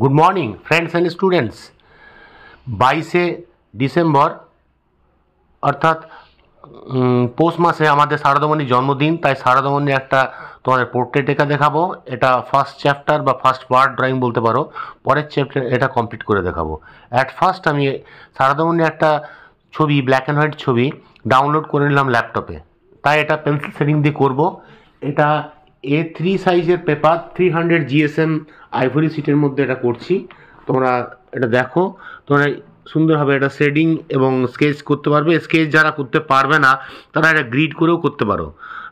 Good morning friends and students. 22 December অর্থাৎ পৌষ মাসে আমাদের শারদামণির জন্মদিন। তাই শারদামণির একটা তোমাদের পোর্ট্রেট এঁকে দেখাবো। এটা ফার্স্ট চ্যাপ্টার বা ফার্স্ট পার্ট ড্রয়িং বলতে পারো। পরের চ্যাপ্টার এটা কমপ্লিট করে দেখাবো। অ্যাট ফার্স্ট আমি শারদামণির একটা ছবি, ব্ল্যাক অ্যান্ড হোয়াইট ছবি ডাউনলোড করে নিলাম ল্যাপটপে। তাই এটা পেন্সিল শেডিং দিয়ে করব। এটা A3 সাইজের পেপার 300 GSM আইভরি সিটের মধ্যে এটা করছি। তোমরা এটা দেখো, তোমরা সুন্দরভাবে এটা শেডিং এবং স্কেচ করতে পারবে। স্কেচ যারা করতে পারবে না তারা এটা গ্রিড করেও করতে পারো।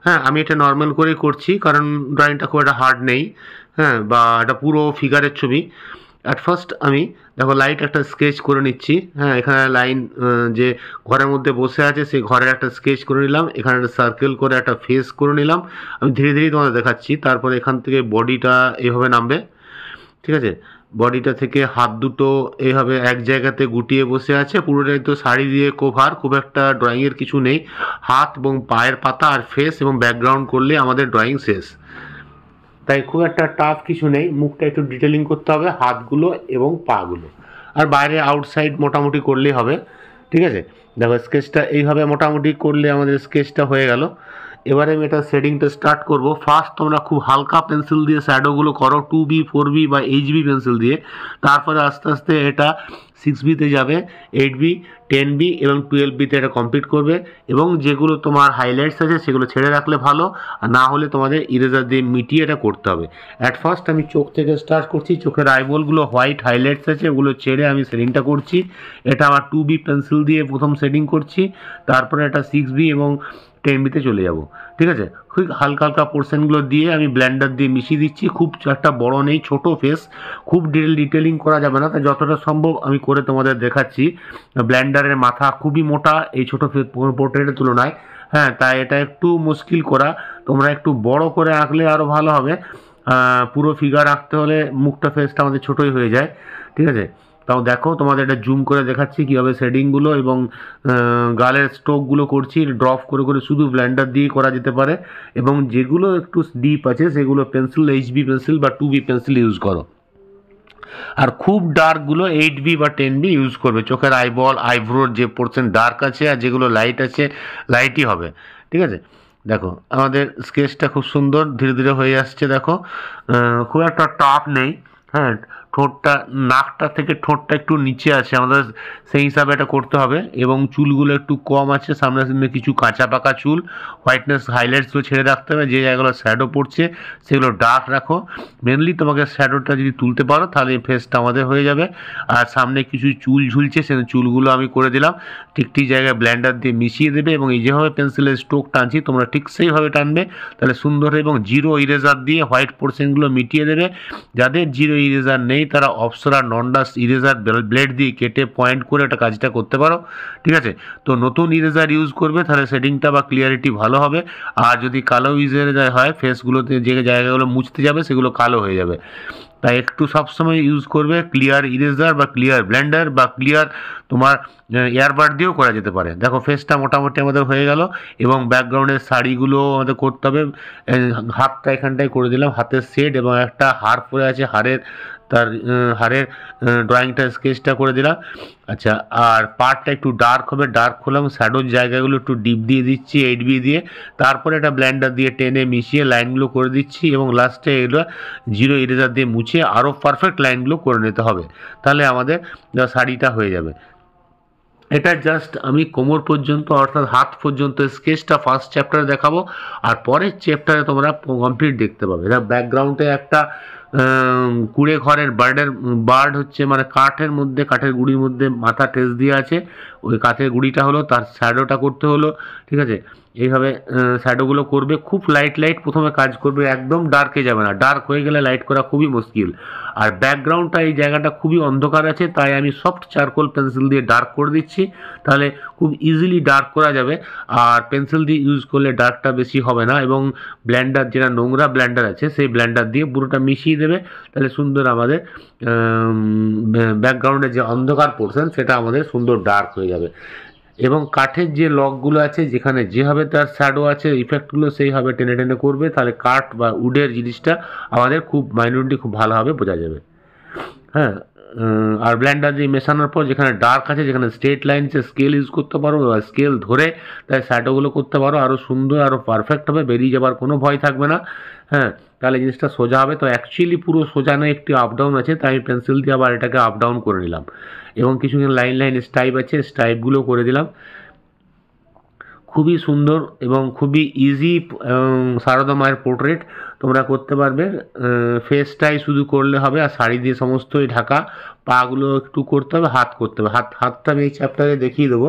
হ্যাঁ, আমি এটা নর্মাল করেই করছি কারণ ড্রয়িংটা খুব একটা হার্ড নেই। হ্যাঁ, বা এটা পুরো ফিগারের ছবি। অ্যাট ফার্স্ট আমি দেখো লাইট একটা স্কেচ করে নিচ্ছি। হ্যাঁ, এখানে লাইন যে ঘরের মধ্যে বসে আছে সেই ঘরের একটা স্কেচ করে নিলাম। এখানে একটা সার্কেল করে একটা ফেস করে নিলাম। আমি ধীরে ধীরে তোমাদের দেখাচ্ছি। তারপরে এখান থেকে বডিটা এইভাবে নামবে, ঠিক আছে। বডিটা থেকে হাত দুটো এইভাবে এক জায়গাতে গুটিয়ে বসে আছে। পুরোটাই তো শাড়ি দিয়ে কভার, খুব একটা ড্রয়িংয়ের কিছু নেই। হাত এবং পায়ের পাতা আর ফেস এবং ব্যাকগ্রাউন্ড করলে আমাদের ড্রয়িং শেষ। তাই খুব একটা টাফ কিছু নেই। মুখটা একটু ডিটেলিং করতে হবে, হাতগুলো এবং পাগুলো, আর বাইরে আউটসাইড মোটামুটি করলেই হবে, ঠিক আছে। দেখো স্কেচটা এইভাবে মোটামুটি করলে আমাদের স্কেচটা হয়ে গেল। এবারে আমি এটা শেডিংটা স্টার্ট করব। ফার্স্ট তোমরা খুব হালকা পেন্সিল দিয়ে শ্যাডোগুলো করো, 2B 4B বা HB পেন্সিল দিয়ে। তারপরে আস্তে আস্তে এটা 6Bতে যাবে, 8B 10B এবং 12Bতে এটা কমপ্লিট করবে। এবং যেগুলো তোমার হাইলাইটস আছে সেগুলো ছেড়ে রাখলে ভালো, আর না হলে তোমাদের ইরেজার দিয়ে মিটিয়ে এটা করতে হবে। অ্যাট ফার্স্ট আমি চোখ থেকে স্টার্ট করছি। চোখের আইবলগুলো হোয়াইট হাইলাইটস আছে ওগুলো ছেড়ে আমি শেডিংটা করছি। এটা আমার 2B পেন্সিল দিয়ে প্রথম শেডিং করছি। তারপরে এটা 6B এবং 10Bতে চলে যাব, ঠিক আছে। খুব হালকা হালকা পোর্শনগুলো দিয়ে আমি ব্লেন্ডার দিয়ে মিশিয়ে দিচ্ছি। খুব একটা বড় নেই, ছোট ফেস, খুব ডিটেলিং করা যাবে না। তাই যতটা সম্ভব আমি করে তোমাদের দেখাচ্ছি। ব্লেন্ডারের মাথা খুবই মোটা এই ছোটো পোর্ট্রেটের তুলনায়। হ্যাঁ, তাই এটা একটু মুশকিল করা। তোমরা একটু বড় করে আঁকলে আরও ভালো হবে। পুরো ফিগার আঁকতে হলে মুখটা ফেসটা আমাদের ছোটোই হয়ে যায়, ঠিক আছে। তাও দেখো তোমাদের এটা জুম করে দেখাচ্ছি কীভাবে শেডিংগুলো এবং গালের স্ট্রোকগুলো করছি। ড্রপ করে করে শুধু ব্লেন্ডার দিয়ে করা যেতে পারে। এবং যেগুলো একটু ডিপ আছে সেগুলো পেন্সিল HB পেন্সিল বা 2B পেন্সিল ইউজ করো। আর খুব ডার্কগুলো 8B বা 10B ইউজ করবে। চোখের আইবল আইব্রোর যে পোর্শন ডার্ক আছে আর যেগুলো লাইট আছে লাইটই হবে, ঠিক আছে। দেখো আমাদের স্কেচটা খুব সুন্দর ধীরে ধীরে হয়ে আসছে। দেখো খুব একটা টাফ নেই। হ্যাঁ, ঠোঁটটা নাকটা থেকে ঠোঁটটা একটু নিচে আছে, আমাদের সেই হিসাবে এটা করতে হবে। এবং চুলগুলো একটু কম আছে, সামনে সামনে কিছু কাঁচা পাকা চুল। হোয়াইটনেস হাইলাইটসগুলো ছেড়ে রাখতে হবে। যে জায়গাগুলো শ্যাডো পড়ছে সেগুলো ডার্ক রাখো। মেনলি তোমাকে শ্যাডোটা যদি তুলতে পারো তাহলে ফেসটা আমাদের হয়ে যাবে। আর সামনে কিছু চুল ঝুলছে, সে চুলগুলো আমি করে দিলাম। ঠিক ঠিক জায়গায় ব্লেন্ডার দিয়ে মিশিয়ে দেবে এবং এই যেভাবে পেন্সিলের স্ট্রোক টানছি তোমরা ঠিক সেইভাবে টানবে, তাহলে সুন্দর। এবং জিরো ইরেজার দিয়ে হোয়াইট পোর্শনগুলো মিটিয়ে দেবে। যাদের জিরো ইরেজার নেই তারা Apsara non dust eraser blade দিয়ে কেটে পয়েন্ট করে একটা কাজটা করতে পারো, ঠিক আছে। তো নতুন ইরেজার ইউজ করবে, তাহলে শেডিংটা বা ক্লিয়ারিটি ভালো হবে। আর যদি কালো ইরেজার হয় ফেসগুলোতে যে জায়গাগুলো মুছতে যাবে সেগুলো কালো হয়ে যাবে। তাই একটু সবসময় ইউজ করবে ক্লিয়ার ইরেজার বা ক্লিয়ার ব্লেন্ডার বা ক্লিয়ার তোমার এয়ারবাড দিয়েও করা যেতে পারে। দেখো ফেসটা মোটামুটি আমাদের হয়ে গেল। এবং ব্যাকগ্রাউন্ডের শাড়িগুলো আমাদের করতে হবে। হাতটা এখানটায় করে দিলাম, হাতের সেট এবং একটা হার পরে আছে, তার হারের ড্রয়িংটা স্কেচটা করে দিলাম। আচ্ছা, আর পার্টটা একটু ডার্ক হবে, ডার্ক হলাম। শ্যাডোর জায়গাগুলো একটু ডিপ দিয়ে দিচ্ছি 8B দিয়ে। তারপরে একটা ব্লেন্ডার দিয়ে টেনে মিশিয়ে লাইনগুলো করে দিচ্ছি এবং লাস্টে এগুলো জিরো ইরেজার দিয়ে মুছে আরও পারফেক্ট লাইনগুলো করে নিতে হবে। তাহলে আমাদের শাড়িটা হয়ে যাবে। এটা জাস্ট আমি কোমর পর্যন্ত অর্থাৎ হাত পর্যন্ত স্কেচটা ফার্স্ট চ্যাপ্টারে দেখাবো। আর পরের চ্যাপ্টারে তোমরা কমপ্লিট দেখতে পাবে। এটা ব্যাকগ্রাউন্ডে একটা কুড়ে ঘরের বার্ড হচ্ছে, মানে কাঠের মধ্যে, কাঠের গুঁড়ির মধ্যে মাথা ঠেস দিয়ে আছে। ওই কাঠের গুঁড়িটা হলো, তার শ্যাডোটা করতে হলো, ঠিক আছে। এইভাবে শ্যাডোগুলো করবে। খুব লাইট প্রথমে কাজ করবে, একদম ডার্কে যাবে না। ডার্ক হয়ে গেলে লাইট করা খুবই মুশকিল। আর ব্যাকগ্রাউন্ডটা এই জায়গাটা খুবই অন্ধকার আছে, তাই আমি সফট চারকোল পেন্সিল দিয়ে ডার্ক করে দিচ্ছি। তাহলে খুব ইজিলি ডার্ক করা যাবে। আর পেন্সিল দিয়ে ইউজ করলে ডার্কটা বেশি হবে না। এবং ব্লেন্ডার, যেটা নোংরা ব্লেন্ডার আছে সেই ব্লেন্ডার দিয়ে পুরোটা মিশিয়ে দেবে। তাহলে সুন্দর আমাদের ব্যাকগ্রাউন্ডের যে অন্ধকার পোর্শন সেটা আমাদের সুন্দর ডার্ক হয়ে যাবে। এবং কাঠের যে লকগুলো আছে যেখানে যেভাবে তার শ্যাডো আছে ইফেক্টগুলো সেইভাবে টেনে টেনে করবে। তাহলে কাঠ বা উডের জিনিসটা আমাদের খুব মাইন্যুটলি খুব ভালোভাবে বোঝা যাবে। হ্যাঁ, আর ব্লেন্ডার দিয়ে মেশানোর পর যেখানে ডার্ক আছে, যেখানে স্ট্রেট লাইন আছে, স্কেল ইউজ করতে পারো, স্কেল ধরে তাই শ্যাডোগুলো করতে পারো, আরও সুন্দর আরও পারফেক্ট হবে, বেরিয়ে যাবার কোনো ভয় থাকবে না। হ্যাঁ, তাহলে জিনিসটা সোজা হবে। তো অ্যাকচুয়ালি পুরো সোজা নয়, একটি আপ ডাউন আছে, তাই আমি পেন্সিল দিয়ে আবার এটাকে আপ ডাউন করে নিলাম এবং কিছু লাইন লাইন স্টাইপ আছে, স্টাইপগুলো করে দিলাম। খুবই সুন্দর এবং খুবই ইজি সারদা মায়ের পোর্ট্রেট তোমরা করতে পারবে। ফেসটাই শুধু করলে হবে, আর শাড়ি দিয়ে সমস্তই ঢাকা। পাগুলো একটু করতে হবে, হাত করতে হবে। হাতটা আমি এই চ্যাপ্টারে দেখিয়ে দেবো,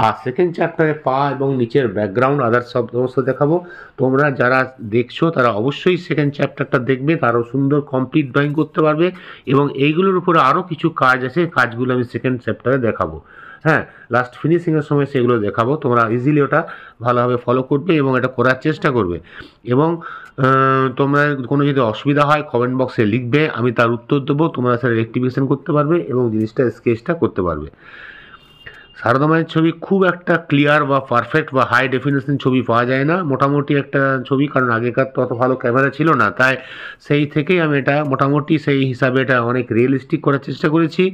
আর সেকেন্ড চ্যাপ্টারে পা এবং নিচের ব্যাকগ্রাউন্ড আদার্স সব সমস্ত দেখাবো। তোমরা যারা দেখছো তারা অবশ্যই সেকেন্ড চ্যাপ্টারটা দেখবে, তারও সুন্দর কমপ্লিট ড্রয়িং করতে পারবে। এবং এইগুলোর উপরে আরও কিছু কাজ আছে, কাজগুলো আমি সেকেন্ড চ্যাপ্টারে দেখাবো। হ্যাঁ, লাস্ট ফিনিশিংয়ের সময় সেগুলো দেখাবো। তোমরা ইজিলি ওটা ভালোভাবে ফলো করবে এবং এটা করার চেষ্টা করবে। এবং তোমরা কোনো যদি অসুবিধা হয় কমেন্ট বক্সে লিখবে, আমি তার উত্তর দেবো। তোমরা সেটা রেক্টিফিকেশন করতে পারবে এবং জিনিসটা স্কেচটা করতে পারবে। সারদা মায়ের ছবি খুব একটা ক্লিয়ার বা পারফেক্ট বা হাই ডেফিনেশন ছবি পাওয়া যায় না, মোটামুটি একটা ছবি, কারণ আগেকার তো অত ভালো ক্যামেরা ছিল না, তাই সেই থেকেই আমি এটা মোটামুটি সেই হিসাবে এটা অনেক রিয়েলিস্টিক করার চেষ্টা করেছি।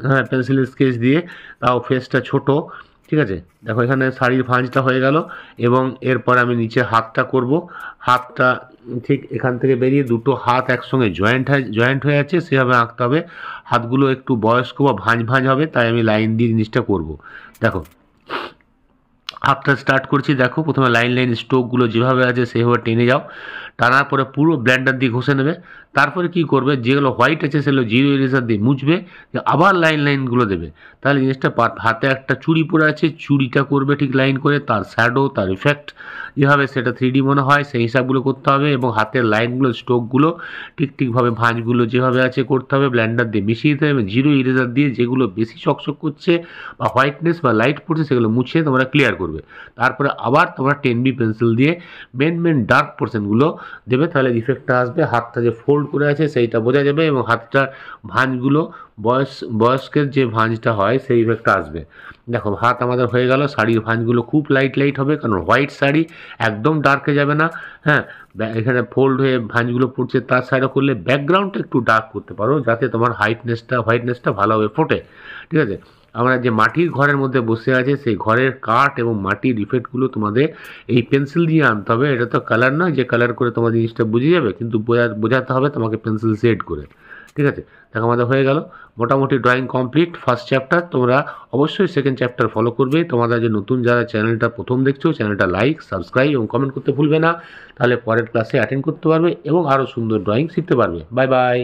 হ্যাঁ, পেন্সিল স্কেচ দিয়ে, তাও ফেসটা ছোট। ঠিক আছে, দেখো এখানে শাড়ির ভাঁজটা হয়ে গেল এবং এরপর আমি নিচে হাতটা করব। হাতটা ঠিক এখান থেকে বেরিয়ে দুটো হাত একসঙ্গে জয়েন্ট হয়ে আছে সেভাবে আঁকতে হবে। হাতগুলো একটু বয়স্ক বা ভাঁজ হবে, তাই আমি লাইন দিয়ে জিনিসটা করব। দেখো হাতটা স্টার্ট করছি। দেখো প্রথমে লাইন লাইন স্ট্রোকগুলো যেভাবে আছে সেভাবে টেনে যাও, টানার পরে পুরো ব্লেন্ডার দিয়ে ঘষে নেবে। তারপরে কি করবে, যেগুলো হোয়াইট আছে সেগুলো জিরো ইরেজার দিয়ে মুছবে, আবার লাইনগুলো দেবে। তাহলে জিনিসটা হাতে একটা চুড়ি পরে আছে, চুড়িটা করবে ঠিক লাইন করে, তার শ্যাডো, তার ইফেক্ট যেভাবে সেটা 3D মনে হয় সেই হিসাবগুলো করতে হবে। এবং হাতের লাইনগুলো স্ট্রোকগুলো ঠিকভাবে ভাঁজগুলো যেভাবে আছে করতে হবে, ব্লেন্ডার দিয়ে মিশিয়ে দিতে হবে। জিরো ইরেজার দিয়ে যেগুলো বেশি চকচক করছে বা হোয়াইটনেস বা লাইট পড়ছে সেগুলো মুছে তোমরা ক্লিয়ার করবে। তারপরে আবার তোমরা 10B পেন্সিল দিয়ে মেন ডার্ক পোর্শনগুলো দেবে, তাহলে ইফেক্টটা আসবে। হাতটা যে ফোল্ড করে আছে সেইটা বোঝা যাবে এবং হাতটার ভাঁজগুলো বয়স্কের যে ভাঁজটা হয় সেই ইফেক্টটা আসবে। দেখো হাত আমাদের হয়ে গেল। শাড়ির ভাঁজগুলো খুব লাইট হবে, কারণ হোয়াইট শাড়ি একদম ডার্কে যাবে না। হ্যাঁ, এখানে ফোল্ড হয়ে ভাঁজগুলো পড়ছে, তার সাইডে করলে ব্যাকগ্রাউন্ডটা একটু ডার্ক করতে পারো, যাতে তোমার হোয়াইটনেসটা ভালোভাবে ফোটে। ঠিক আছে, আমরা যে মাটির ঘরের মধ্যে বসে আছে সেই ঘরের কাঠ এবং মাটির ইফেক্টগুলো তোমাদের এই পেন্সিল দিয়ে আনতে হবে। এটা তো কালার নয় যে কালার করে তোমার জিনিসটা বুঝে যাবে, কিন্তু বোঝাতে হবে তোমাকে পেন্সিল শেড করে। ঠিক আছে, দেখো আমাদের হয়ে গেল মোটামুটি ড্রয়িং কমপ্লিট ফার্স্ট চ্যাপ্টার। তোমরা অবশ্যই সেকেন্ড চ্যাপ্টার ফলো করবে। তোমাদের যে নতুন যারা চ্যানেলটা প্রথম দেখছো, চ্যানেলটা লাইক, সাবস্ক্রাইব এবং কমেন্ট করতে ভুলবে না, তাহলে পরের ক্লাসে অ্যাটেন্ড করতে পারবে এবং আরও সুন্দর ড্রয়িং শিখতে পারবে। Bye bye.